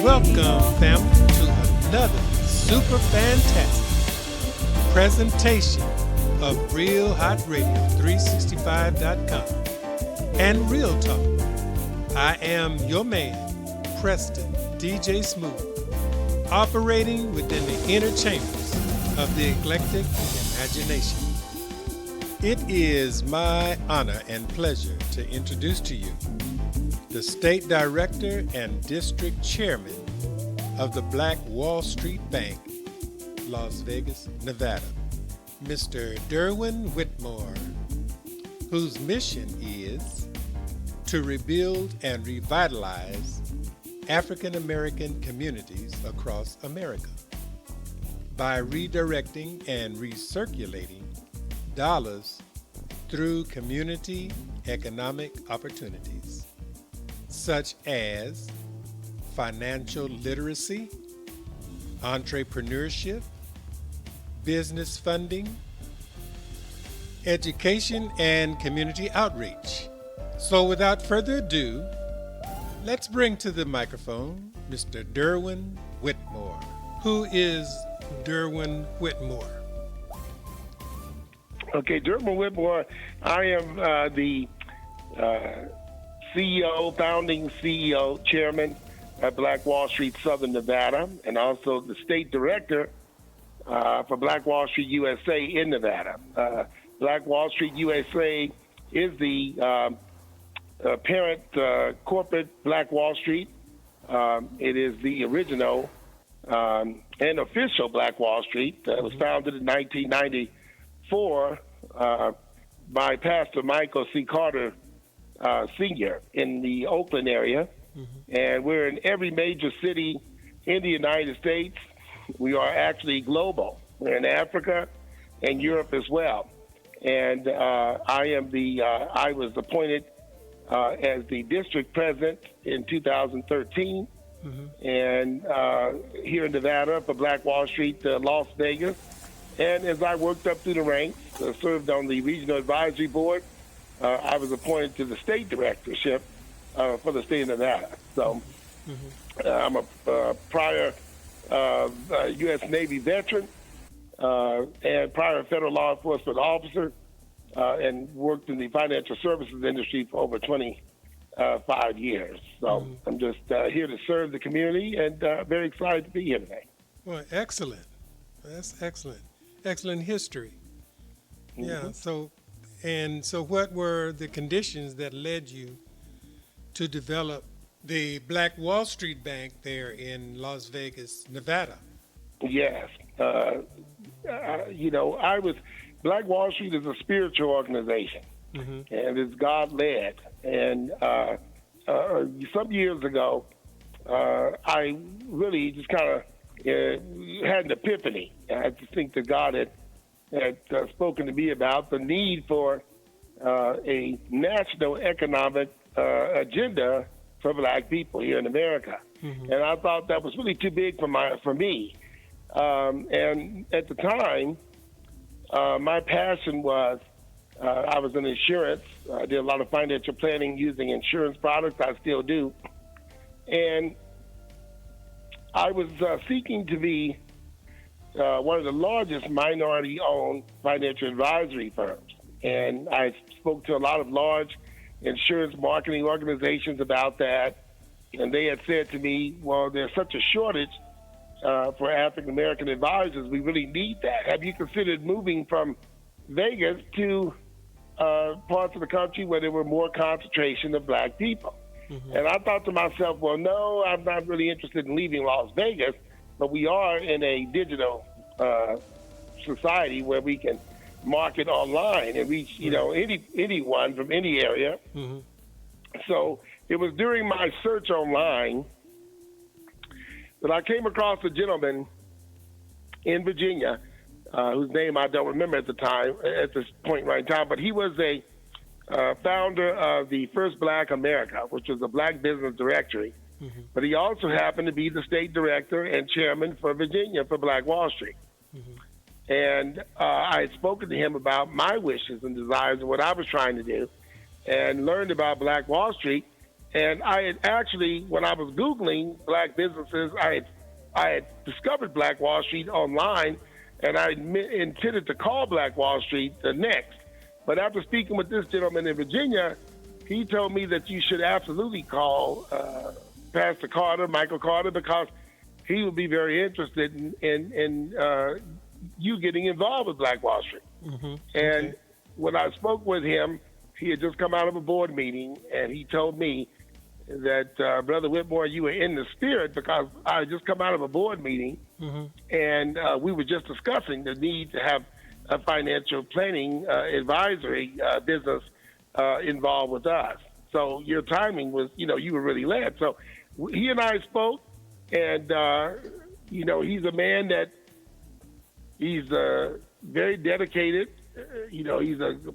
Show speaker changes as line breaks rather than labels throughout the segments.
Welcome, family, to another super fantastic presentation of Real Hot Radio 365.com and Real Talk. I am your man, Preston, DJ Smooth, operating within the inner chambers of the eclectic imagination. It is my honor and pleasure to introduce to you the State Director and District Chairman of the Black Wall Street Bank, Las Vegas, Nevada, Mr. Derwin Whitmore, whose mission is to rebuild and revitalize African American communities across America by redirecting and recirculating dollars through community economic opportunities, such as financial literacy, entrepreneurship, business funding, education, and community outreach. So without further ado, let's bring to the microphone Mr. Derwin Whitmore. Who is Derwin Whitmore?
Okay, Derwin Whitmore, I am the CEO, founding CEO, chairman at Black Wall Street Southern Nevada, and also the state director for Black Wall Street USA in Nevada. Black Wall Street USA is the parent corporate Black Wall Street. It is the original and official Black Wall Street. It was founded in 1994 by Pastor Michael C. Carter Sr. in the Oakland area. And we're in every major city in the United States. We are actually global. We're in Africa and Europe as well. And I was appointed as the district president in 2013. And here in Nevada for Black Wall Street, Las Vegas. And as I worked up through the ranks, served on the regional advisory board, I was appointed to the state directorship for the state of Nevada. So I'm a prior U.S. Navy veteran and prior federal law enforcement officer and worked in the financial services industry for over 25 years. So I'm just here to serve the community and very excited to be here today.
Well, excellent. That's excellent. Excellent history. Yeah. So what were the conditions that led you to develop the Black Wall Street Bank there in Las Vegas, Nevada?
Yes. Black Wall Street is a spiritual organization, and it's God-led. And some years ago, I really just kind of had an epiphany. I just think that God had spoken to me about the need for a national economic agenda for Black people here in America. And I thought that was really too big for me. And at the time, my passion was I was in insurance. I did a lot of financial planning using insurance products. I still do. And I was seeking to be one of the largest minority-owned financial advisory firms. And I spoke to a lot of large insurance marketing organizations about that. And they had said to me, well, there's such a shortage for African-American advisors. We really need that. Have you considered moving from Vegas to parts of the country where there were more concentration of Black people? And I thought to myself, well, no, I'm not really interested in leaving Las Vegas, but we are in a digital society where we can market online and reach, anyone from any area. So it was during my search online that I came across a gentleman in Virginia whose name I don't remember at this point right now, but he was a founder of the First Black America, which was a Black business directory. But he also happened to be the state director and chairman for Virginia for Black Wall Street. And I had spoken to him about my wishes and desires and what I was trying to do and learned about Black Wall Street. And I had actually, when I was Googling black businesses, I had discovered Black Wall Street online, and I intended to call Black Wall Street next. But after speaking with this gentleman in Virginia, he told me that you should absolutely call Pastor Carter, Michael Carter, because he would be very interested in you getting involved with Black Wall Street.
Mm-hmm.
And
Okay.
when I spoke with him, he had just come out of a board meeting, and he told me that, Brother Whitmore, you were in the spirit, because I had just come out of a board meeting,
Mm-hmm.
and we were just discussing the need to have a financial planning advisory business involved with us. So your timing was, you were really led. So he and I spoke, and, he's a man that he's very dedicated.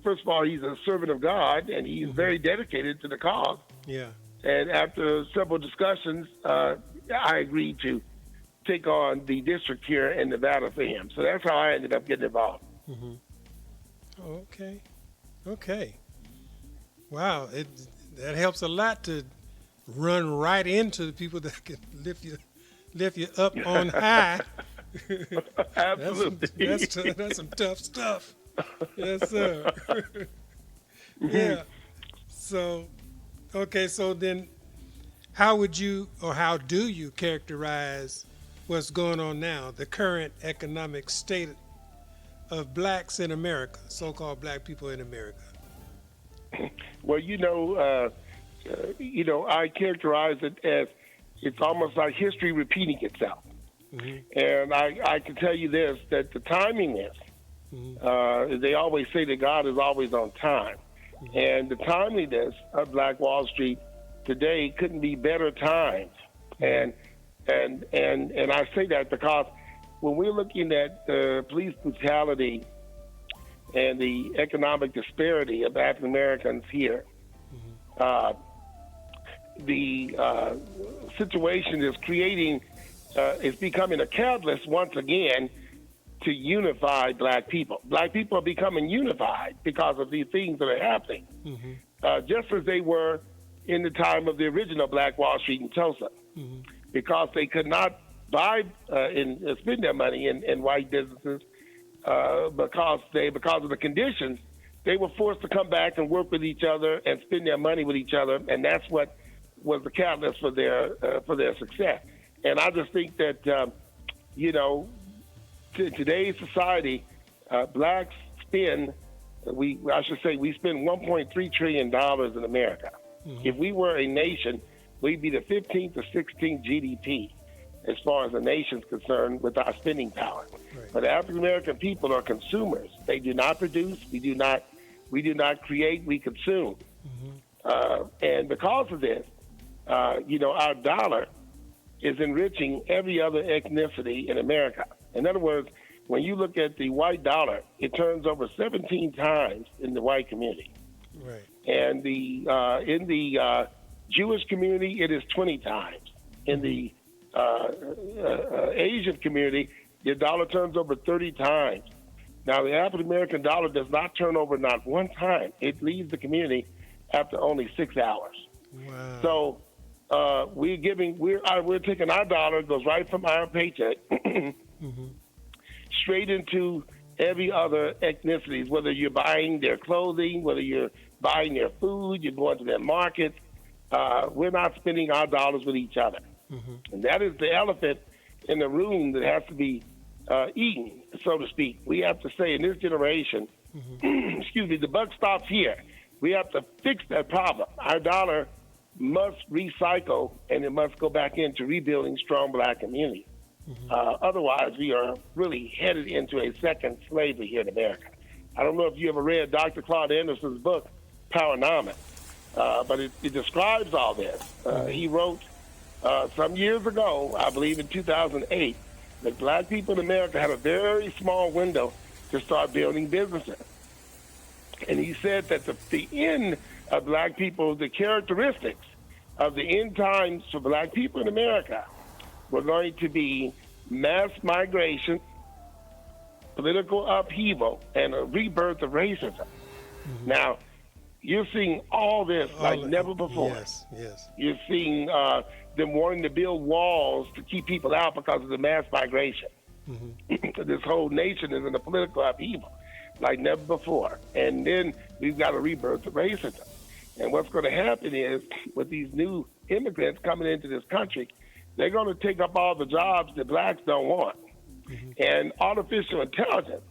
First of all, he's a servant of God, and he's very dedicated to the cause.
Yeah.
And after several discussions, I agreed to take on the district here in Nevada for him. So that's how I ended up getting involved.
Mm-hmm. Oh, okay. Wow, that helps a lot to run right into the people that can lift you up on high.
Absolutely.
That's some tough stuff. Yes, sir. Yeah. So, okay. So then, how do you characterize what's going on now, the current economic state of blacks in America, so-called black people in America?
Well, I characterize it as it's almost like history repeating itself. Mm-hmm. And I can tell you this, that the timing is, they always say that God is always on time. Mm-hmm. And the timeliness of Black Wall Street today couldn't be better timed. And I say that because when we're looking at police brutality and the economic disparity of African Americans here, the situation is becoming a catalyst once again to unify black people. Black people are becoming unified because of these things that are happening, just as they were in the time of the original Black Wall Street in Tulsa, because they could not buy and spend their money in white businesses because of the conditions. They were forced to come back and work with each other and spend their money with each other, and that's what was the catalyst for their success. And I just think that in today's society, blacks spend we spend $1.3 trillion in America. If we were a nation, we'd be the 15th or 16th GDP as far as the nation's concerned with our spending power. Right. But African American people are consumers. They do not produce. We do not create. We consume. And because of this, our dollar is enriching every other ethnicity in America. In other words, when you look at the white dollar, it turns over 17 times in the white community.
Right.
And in the Jewish community, it is 20 times. In the Asian community, your dollar turns over 30 times. Now, the African American dollar does not turn over not one time. It leaves the community after only 6 hours.
Wow.
So we're taking our dollar, goes right from our paycheck, straight into every other ethnicities, whether you're buying their clothing, whether you're buying their food, you're going to their markets. We're not spending our dollars with each other. And that is the elephant in the room that has to be eaten, so to speak. We have to say in this generation, the buck stops here. We have to fix that problem. Our dollar must recycle, and it must go back into rebuilding strong black communities. Otherwise, we are really headed into a second slavery here in America. I don't know if you ever read Dr. Claude Anderson's book, Powernomics, but it describes all this. He wrote some years ago, I believe in 2008, that black people in America had a very small window to start building businesses. And he said that the end of black people, the characteristics of the end times for black people in America were going to be mass migration, political upheaval, and a rebirth of racism. Now, You're seeing all this like never before.
Yes, yes.
You're seeing them wanting to build walls to keep people out because of the mass migration. This whole nation is in a political upheaval like never before. And then we've got a rebirth of racism. And what's going to happen is, with these new immigrants coming into this country, they're going to take up all the jobs that blacks don't want. And artificial intelligence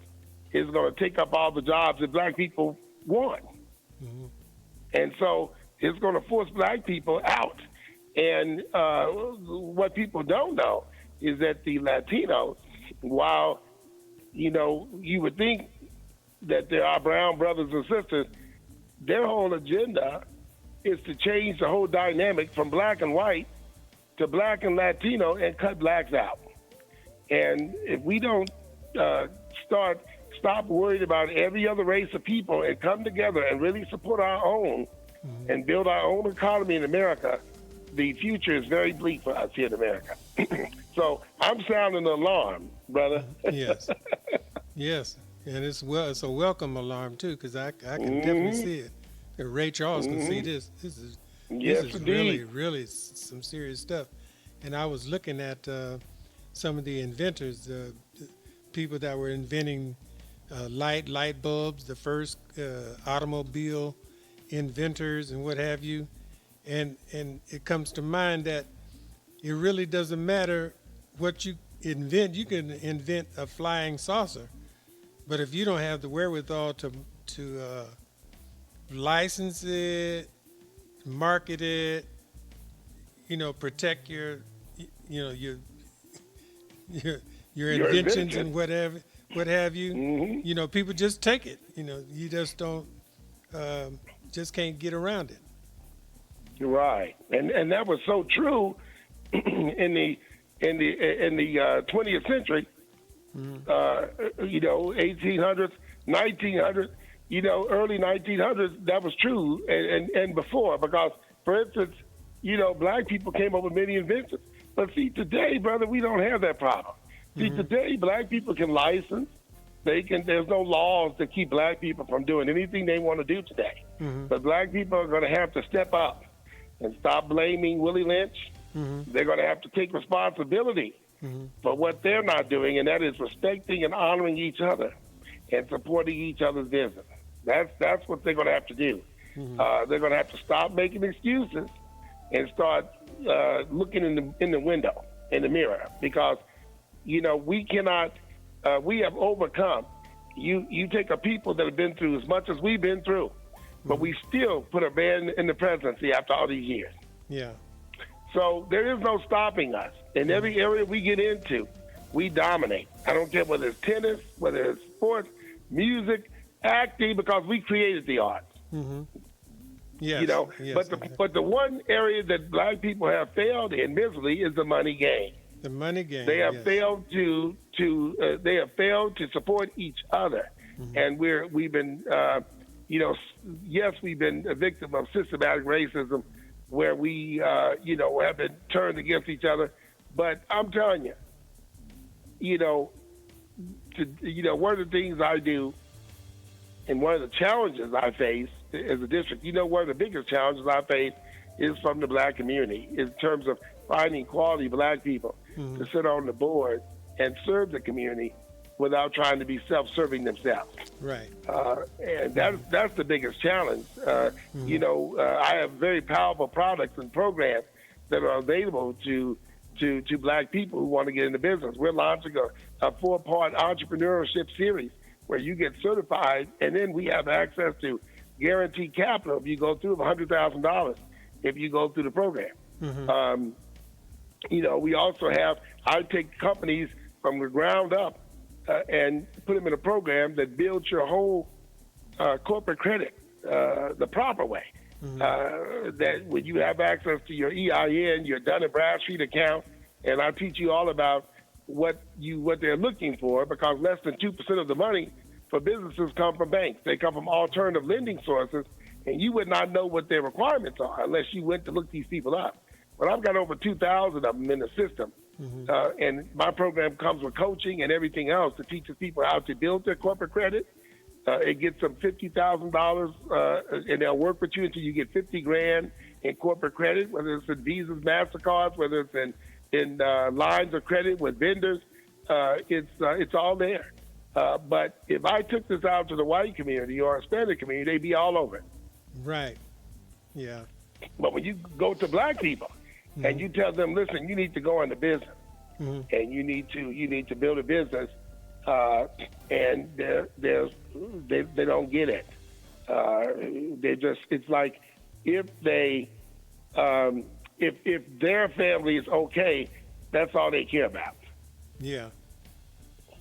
is going to take up all the jobs that black people want. And so it's going to force black people out. And what people don't know is that the Latinos, while, you would think that there are brown brothers and sisters, their whole agenda is to change the whole dynamic from black and white to black and Latino and cut blacks out. And if we don't stop worried about every other race of people and come together and really support our own and build our own economy in America, the future is very bleak for us here in America. So I'm sounding the alarm, brother.
Yes. Yes. And it's a welcome alarm, too, because I can definitely see it. And Ray Charles can see this. This is really, really some serious stuff. And I was looking at some of the inventors, the people that were inventing light bulbs, the first automobile inventors and what have you. And it comes to mind that it really doesn't matter what you invent. You can invent a flying saucer, but if you don't have the wherewithal to license it, market it, protect your inventions and what have you, people just take it. You just don't, just can't get around it.
Right, and that was so true in the 20th century. 1800s, 1900s, early 1900s. That was true, and before, because, for instance, black people came up with many inventions. But see, today, brother, we don't have that problem. See, today, black people can license. There's no laws that keep black people from doing anything they want to do today. But black people are going to have to step up and stop blaming Willie Lynch. They're going to have to take responsibility for what they're not doing, and that is respecting and honoring each other and supporting each other's business. That's what they're going to have to do. They're going to have to stop making excuses and start looking in the window, in the mirror, because we cannot. We have overcome. You take a people that have been through as much as we've been through, but we still put a man in the presidency after all these years.
Yeah.
So there is no stopping us. In every area we get into, we dominate. I don't care whether it's tennis, whether it's sports, music, acting, because we created the arts.
Yes, yes,
but the one area that black people have failed in miserably is the money game.
The money game.
They have failed to support each other, and we've been we've been a victim of systematic racism, where we have been turned against each other. But I'm telling you, one of the things I do, and one of the challenges I face as a district, one of the biggest challenges I face is from the black community in terms of finding quality black people to sit on the board and serve the community without trying to be self-serving themselves.
Right.
And that's the biggest challenge. I have very powerful products and programs that are available to black people who want to get into business. We're launching a 4-part entrepreneurship series where you get certified, and then we have access to guaranteed capital if you go through $100,000 if you go through the program. We also have, I take companies from the ground up and put them in a program that builds your whole corporate credit the proper way. That when you have access to your EIN, your Dun & Bradstreet account, and I teach you all about what they're looking for, because less than 2% of the money for businesses come from banks. They come from alternative lending sources, and you would not know what their requirements are unless you went to look these people up. But I've got over 2,000 of them in the system, and my program comes with coaching and everything else that teaches people how to build their corporate credit, it gets them $50,000, and they'll work with you until you get $50,000 in corporate credit, whether it's in Visas, Mastercards, whether it's in lines of credit with vendors. It's all there. But if I took this out to the white community or Hispanic community, they'd be all over it.
Right. Yeah.
But when you go to black people and you tell them, listen, you need to go into business, and you need to build a business, and they don't get it. It's like if their family is okay, that's all they care about.
Yeah.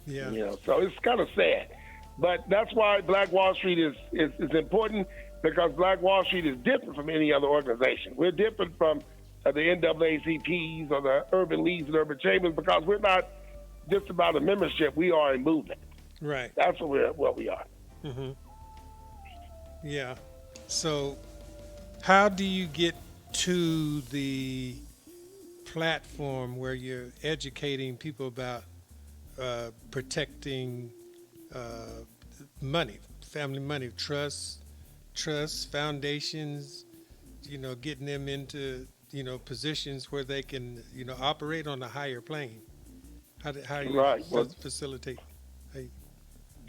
Yeah.
So it's kind of sad, but that's why Black Wall Street is important, because Black Wall Street is different from any other organization. We're different from the NAACPs or the Urban Leagues and Urban Chambers, because we're not just about a membership. We are a movement.
Right.
That's what we are.
Mm-hmm. Yeah. So how do you get to the platform where you're educating people about protecting money, family money, trusts, foundations, getting them into, positions where they can, operate on a higher plane? How do you facilitate?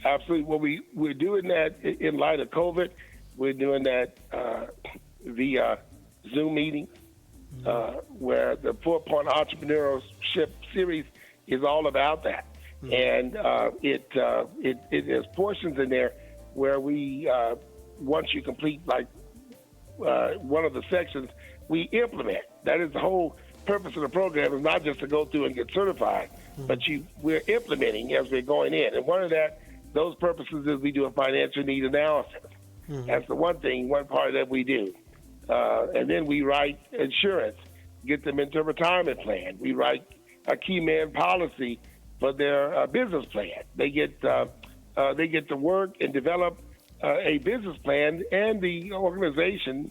Absolutely. Well, we're doing that in light of COVID. We're doing that via Zoom meetings, where the 4-Point Entrepreneurship Series is all about that. And there's portions in there where we, once you complete one of the sections, we implement. That is the whole purpose of the program, is not just to go through and get certified, but we're implementing as we're going in. And one of those purposes is we do a financial need analysis. That's the one part that we do. And then we write insurance, get them into a retirement plan. We write a key man policy for their business plan. They get to work and develop a business plan, and the organization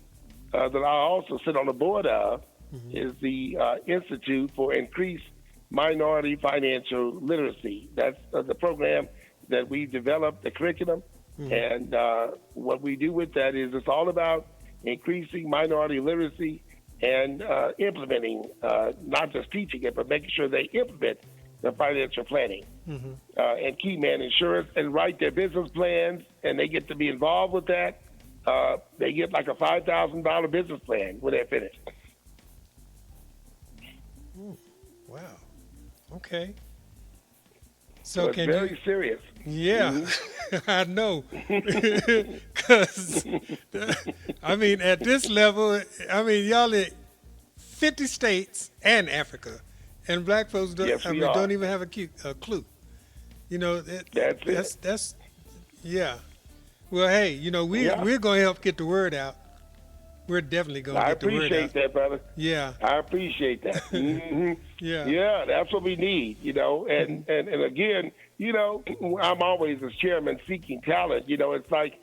that I also sit on the board of is the Institute for Increased Minority Financial Literacy. That's the program that we developed, the curriculum, and what we do with that is it's all about increasing minority literacy and implementing, not just teaching it, but making sure they implement the financial planning and key man insurance and write their business plans, and they get to be involved with that. They get like a $5,000 business plan when they're finished.
Wow. Okay. So
it's very serious.
Yeah, I know. Because, at this level, y'all in 50 states and Africa, and black folks don't even have a clue. That's yeah. Well, hey, we're going to help get the word out. We're definitely going to get the word out.
I appreciate that, brother.
Yeah.
I appreciate that. Yeah, that's what we need, and again, I'm always, as chairman, seeking talent. It's like,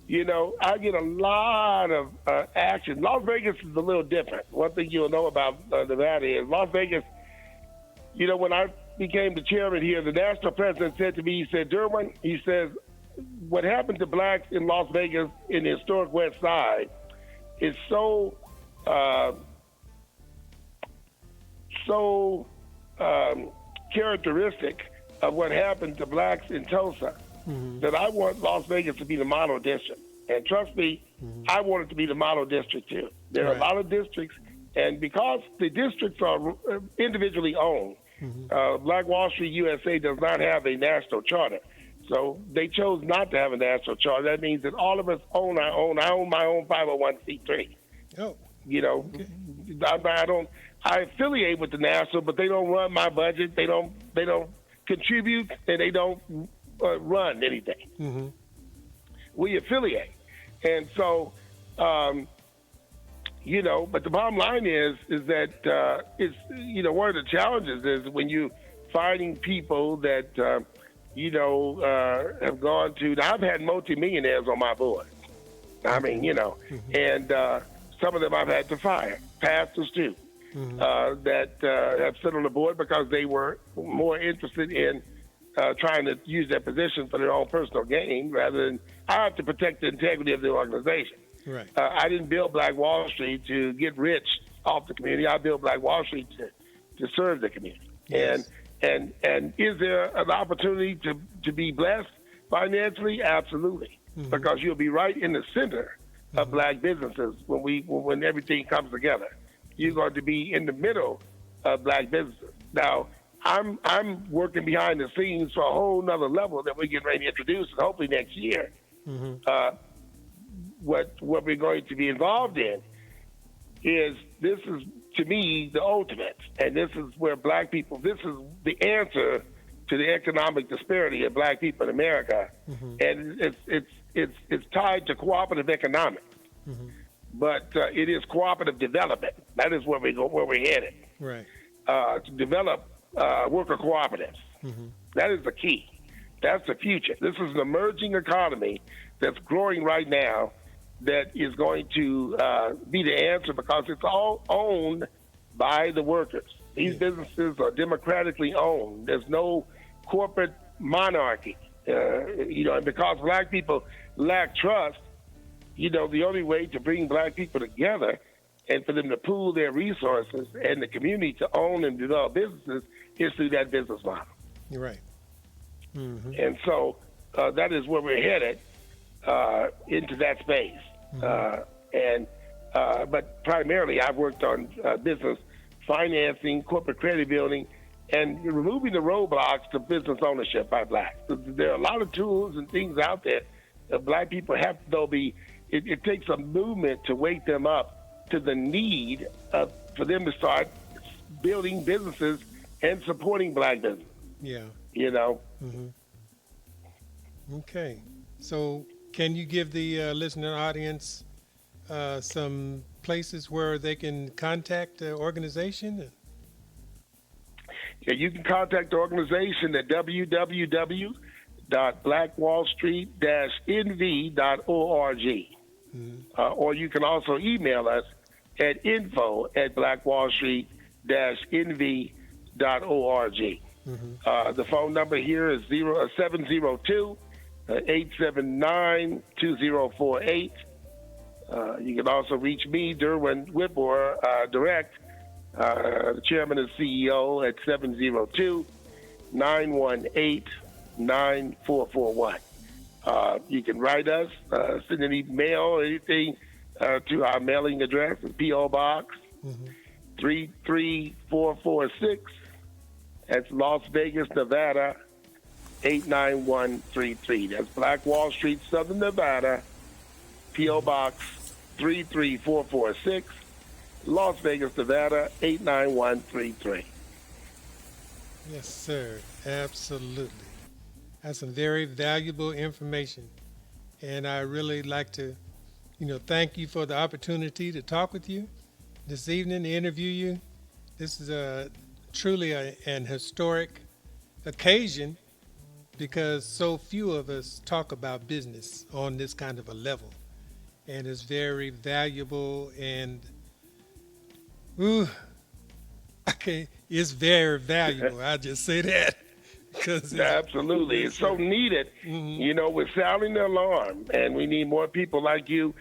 I get a lot of action. Las Vegas is a little different. One thing you'll know about Nevada is Las Vegas, when I became the chairman here, the national president said to me, he said, Derwin, he says, what happened to blacks in Las Vegas in the historic West Side is so characteristic of what happened to blacks in Tulsa that I want Las Vegas to be the model district. And trust me, I want it to be the model district too. There are a lot of districts, and because the districts are individually owned, Black Wall Street USA does not have a national charter. So they chose not to have a national charter. That means that all of us own our own. I own my own 501c3.
Oh.
Okay. I affiliate with the national, but they don't run my budget. They don't contribute, and they don't run anything. We affiliate. And so, but the bottom line is that it's, one of the challenges is when you finding people that, have gone to, now I've had multimillionaires on my board. And some of them I've had to fire, pastors too, that have sit on the board because they were more interested in trying to use their position for their own personal gain rather than I have to protect the integrity of the organization.
Right.
I didn't build Black Wall Street to get rich off the community. I built Black Wall Street to serve the community.
Yes.
And is there an opportunity to be blessed financially? Absolutely, because you'll be right in the center of Black businesses when everything comes together. You're going to be in the middle of Black businesses. Now, I'm working behind the scenes for a whole nother level that we're getting ready to introduce, and hopefully next year. What we're going to be involved in is, this is to me the ultimate, and this is where Black people, this is the answer to the economic disparity of Black people in America, and it's tied to cooperative economics, but it is cooperative development. That is where we're headed.
Right.
To develop worker cooperatives. That is the key. That's the future. This is an emerging economy that's growing right now that is going to be the answer, because it's all owned by the workers. These businesses are democratically owned. There's no corporate monarchy. And because Black people lack trust, the only way to bring Black people together and for them to pool their resources and the community to own and develop businesses is through that business model.
You're right.
And so that is where we're headed, into that space. But primarily I've worked on business financing, corporate credit building, and removing the roadblocks to business ownership by Blacks. There are a lot of tools and things out there that Black people have to, though, it takes a movement to wake them up to the need for them to start building businesses and supporting Black business.
Yeah. Okay. So can you give the listening audience some places where they can contact the organization?
Yeah, you can contact the organization at www.blackwallstreet-nv.org. Or you can also email us at info@blackwallstreet-nv.org. The phone number here is 702-879-2048. You can also reach me, Derwin Whitmore, direct, the chairman and CEO, at 702-918-9441. You can write us, send an email or anything to our mailing address, P.O. Box 33446. That's Las Vegas, Nevada, 89133. That's Black Wall Street, Southern Nevada, P.O. Box 33446, Las Vegas, Nevada, 89133.
Yes, sir. Absolutely. That's some very valuable information. And I really like to, thank you for the opportunity to talk with you this evening, to interview you. This is truly an historic occasion, because so few of us talk about business on this kind of a level. And it's very valuable, and it's very valuable. I just say that.
Absolutely. It's so needed. We're sounding the alarm, and we need more people like you,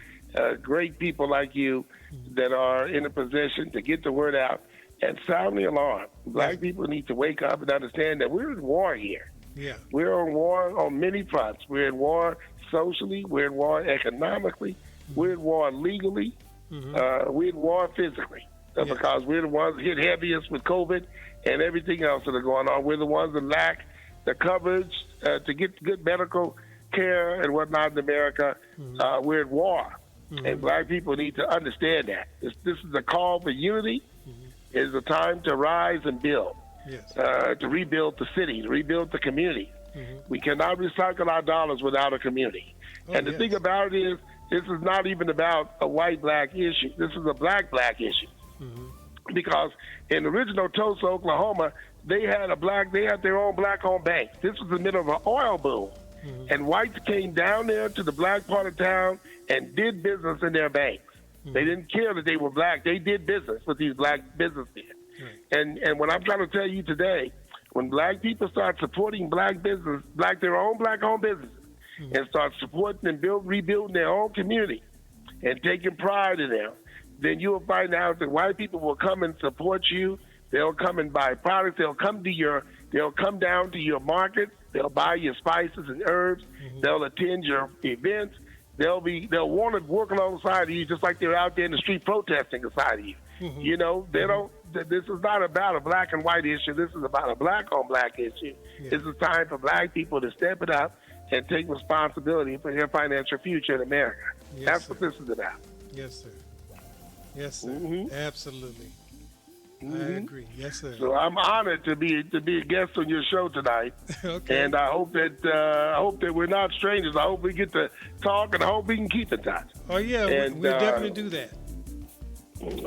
great people like you, that are in a position to get the word out and sound the alarm. Black people need to wake up and understand that we're in war here.
Yeah.
We're in war on many fronts. We're in war socially. We're in war economically. We're in war legally. We're in war physically, because we're the ones hit heaviest with COVID and everything else that are going on. We're the ones that lack the coverage to get good medical care and whatnot in America. We're at war, and Black people need to understand that. This is a call for unity. It is a time to rise and build, to rebuild the city, to rebuild the community. We cannot recycle our dollars without a community. And the thing about it is, this is not even about a white-black issue. This is a black-black issue. Because in original Tulsa, Oklahoma, they had their own black-owned bank. This was the middle of an oil boom. And whites came down there to the black part of town and did business in their banks. They didn't care that they were black. They did business with these black businessmen. And what I'm trying to tell you today, when black people start supporting black business, their own black-owned businesses, and start supporting and rebuilding their own community and taking pride in them, then you will find out that white people will come and support you. They'll come and buy products. They'll come down to your market. They'll buy your spices and herbs. They'll attend your events. They'll want to work alongside of you, just like they're out there in the street protesting beside of you. You know, they don't. This is not about a black and white issue. This is about a black-on-black issue. This is time for black people to step it up and take responsibility for their financial future in America. That's what this is about.
Yes, sir. Yes, sir. Absolutely. I agree. Yes, sir.
So I'm honored to be a guest on your show tonight.
Okay.
And I hope that we're not strangers. I hope we get to talk, and I hope we can keep in touch.
Oh yeah,
and,
we'll definitely do that.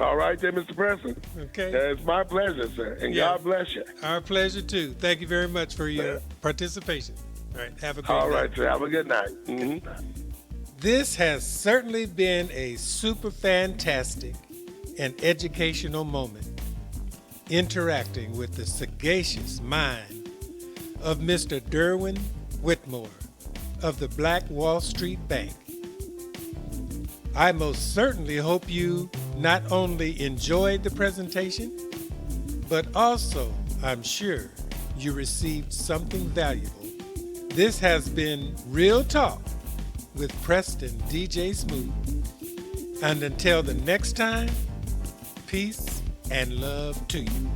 All right, then, Mr. Preston.
Okay.
It's my pleasure, sir. And God bless you.
Our pleasure too. Thank you very much for your participation. All right. Have a great night.
All right, sir. Have a good night.
This has certainly been a super fantastic and educational moment, interacting with the sagacious mind of Mr. Derwin Whitmore of the Black Wall Street Bank. I most certainly hope you not only enjoyed the presentation, but also, I'm sure, you received something valuable. This has been Real Talk with Preston DJ Smooth. And until the next time, peace and love to you.